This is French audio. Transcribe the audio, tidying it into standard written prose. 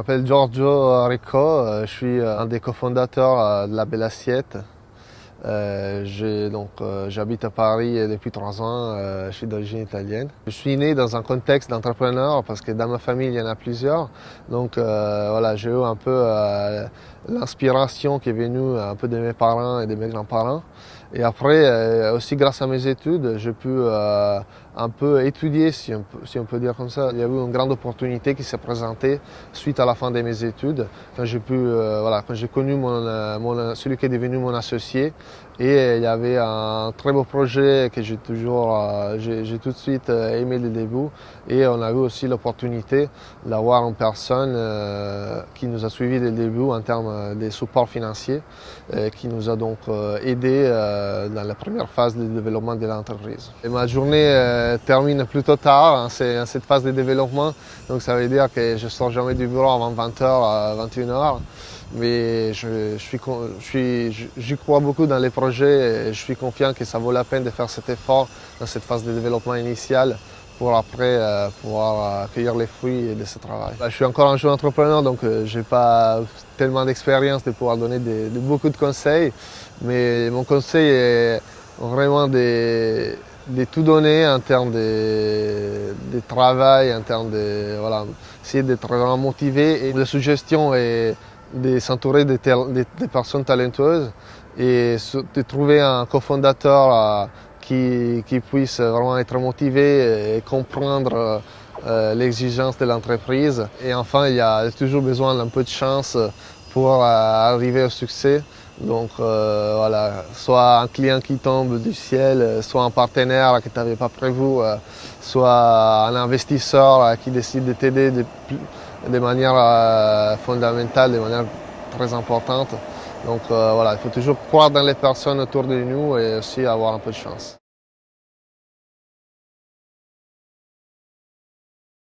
m'appelle Giorgio Rico, je suis un des cofondateurs de la Belle Assiette. J'habite à Paris depuis 3 ans, je suis d'origine italienne. Je suis né dans un contexte d'entrepreneur parce que dans ma famille il y en a plusieurs. Voilà, j'ai eu un peu l'inspiration qui est venue un peu de mes parents et de mes grands-parents. Et après, aussi grâce à mes études, j'ai pu un peu étudier, si on peut dire comme ça. Il y a eu une grande opportunité qui s'est présentée suite à la fin de mes études, quand j'ai connu celui qui est devenu mon associé. Et il y avait un très beau projet que j'ai tout de suite aimé le début. Et on a eu aussi l'opportunité d'avoir une personne qui nous a suivis dès le début en termes de support financier, qui nous a donc aidé dans la première phase de développement de l'entreprise. Ma journée termine plutôt tard en cette phase de développement, donc ça veut dire que je ne sors jamais du bureau avant 20h, 21h. Mais j'y crois beaucoup dans les projets et je suis confiant que ça vaut la peine de faire cet effort dans cette phase de développement initial pour après pouvoir cueillir les fruits de ce travail. Je suis encore un jeune entrepreneur, donc je n'ai pas tellement d'expérience de pouvoir donner beaucoup de conseils, mais mon conseil est vraiment de tout donner en termes de travail, en termes essayer d'être vraiment motivé. Et la suggestion est de s'entourer de personnes talentueuses et de trouver un cofondateur qui puisse vraiment être motivé et comprendre l'exigence de l'entreprise. Et enfin, il y a toujours besoin d'un peu de chance pour arriver au succès. Donc voilà, soit un client qui tombe du ciel, soit un partenaire que tu n'avais pas prévu, soit un investisseur qui décide de t'aider de manière fondamentale, de manière très importante. Donc voilà, il faut toujours croire dans les personnes autour de nous et aussi avoir un peu de chance.